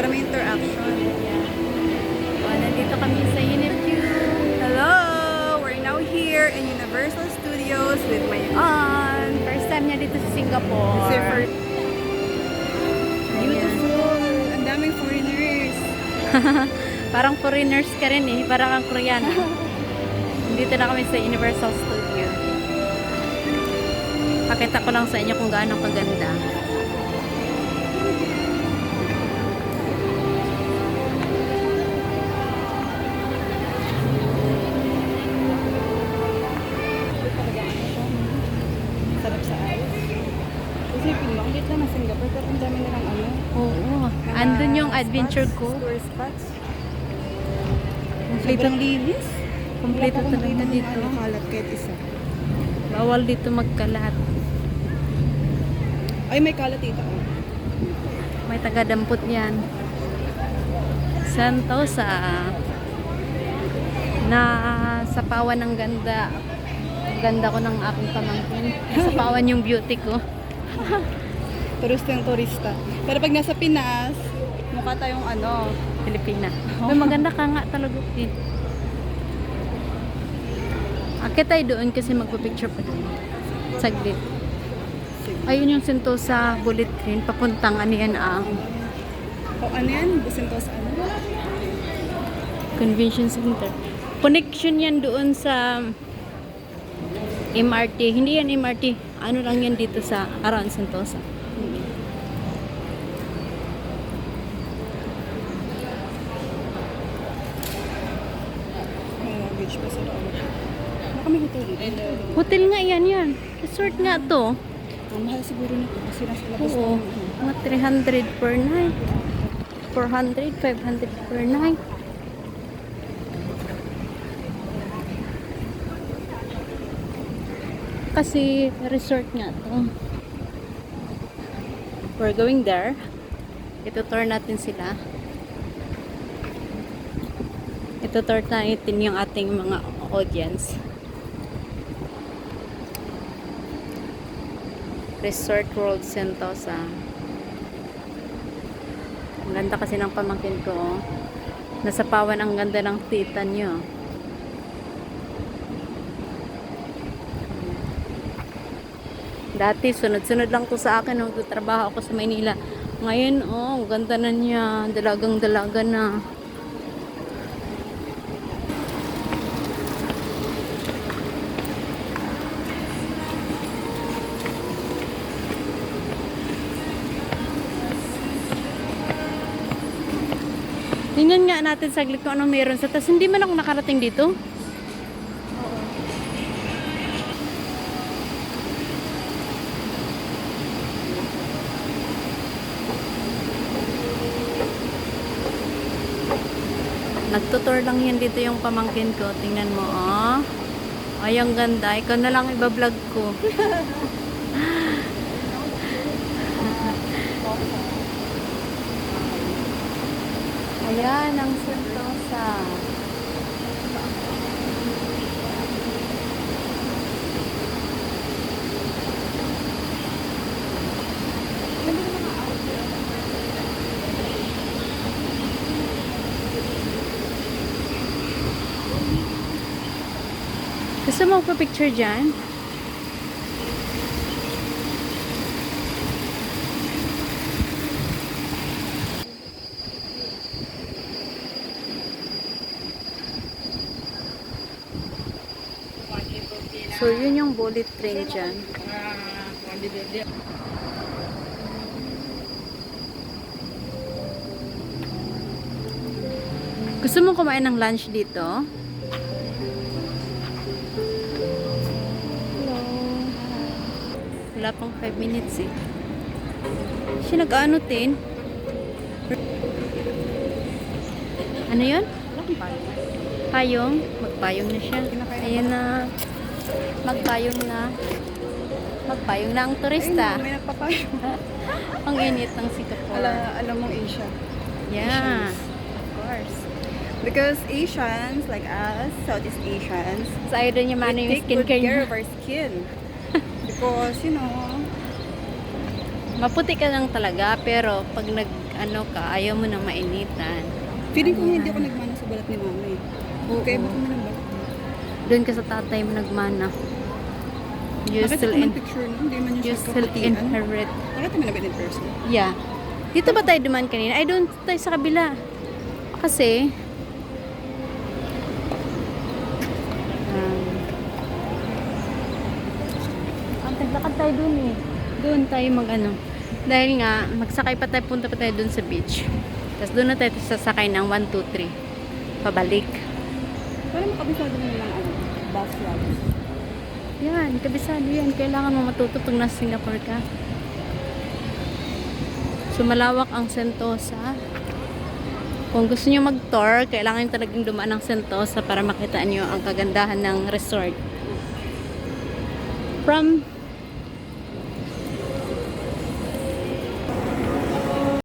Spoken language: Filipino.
Para may interaction. Nandito kami sa Uniq. Hello! We're now here in Universal Studios with my aunt. First time niya dito sa Singapore. Kasi for Ayan. beautiful. Ang daming foreigners. Parang foreigners ka rin eh. Parang kang Koreana. Dito na kami sa Universal Studio. Pakita ko lang sa inyo kung gaano kaganda. Sarap sa eyes. Kasi mo, ang na ng Singapore, pero ang dami nilang ano. Oo. Andun yung adventure ko. Tourist spots. Kompleto, Sobrang linis. kompleto Wala pa akong talaga makita ng dito. ano, kalat kahit isa. Bawal dito magkalat. Ay, may kalat dito. Oh. May taga-dampot yan. Santosa. Na sa pawan ng ganda. Ganda ko ng aking pamangkin. Sa pawan yung beauty ko. Turistang turista. Pero pag nasa Pinas, mukha tayong ano. Pilipina. May maganda ka nga talaga. Eh. Akit tayo doon kasi magpa-picture pa doon. Saglit. Ayun yung Sentosa bullet train. Papuntang Anian ang O ano yan? Busin to sa ano? Convention Center. Connection yan doon sa MRT. Hindi yan MRT. Ano lang yan dito sa around Sentosa. May beach pa sa loob. Baka may hotel dito. Hotel nga yan. Resort nga to. Ang mahal siguro nito kasi nasa labas Oo. na. Mga 300 per night. 400, 500 per night. Kasi resort nga to. We're going there. Ito-tour natin sila. Ito-tour natin yung ating mga audience. Resort World Sentosa. Ang ganda kasi ng pamangkin ko. Oh. Nasa pawan ang ganda ng tita nyo. Dati, sunod-sunod lang to sa akin nung trabaho ako sa Maynila. Ngayon, oh, ang ganda na niya. Dalagang-dalaga na. Tingnan nga natin saglit kung anong meron sa tas. Hindi man ako nakarating dito. Nagtutour lang yan dito yung pamangkin ko. Tingnan mo, oh. Ay, ang ganda. Ikaw na lang ibablog ko. Ayan, ang Sentosa. Gusto mo pa-picture dyan? So, yun yung bullet train dyan. Gusto mo kumain ng lunch dito? Hello. Wala pang 5 minutes eh. Siya nag-ano tin? Ano yun? Payong? Magpayong na siya. Ayan na. Magpayong na. Magpayong na ang turista. Ay, may nagpapayo. Ang init ng Singapore. Alam mong Asia. Yeah. Asians. Of course. Because Asians, like us, Southeast Asians, So, ayaw din niya we mano yung take good skincare care niya. of our skin. Because, you know, Maputi ka lang talaga, pero pag nag ano ka, ayaw mo nang mainitan. Feeling ko hindi ako nagmana sa balat ni mama eh. Oo. Okay, baka mo ng balat. Doon ka sa tatay mo nagmana. You Nakita still ko ng in, picture nun, hindi man yung you siya still kapatian. inherit. Nakita mo na ba in person? Yeah. Dito ba tayo dumaan kanina? Ay, doon tayo sa kabila. Kasi, ang taglakad tayo doon eh. Doon tayo mag-ano. Dahil nga, magsakay pa tayo, punta pa tayo doon sa beach. Tapos doon na tayo sasakay ng 1, 2, 3. Pabalik. Para makabisado mo lang ano, bus rides. Yan, kabisado yan. Kailangan mo matuto pag nasa Singapore ka. So, malawak ang Sentosa. Kung gusto nyo mag-tour, kailangan nyo talagang dumaan ng Sentosa para makita nyo ang kagandahan ng resort. From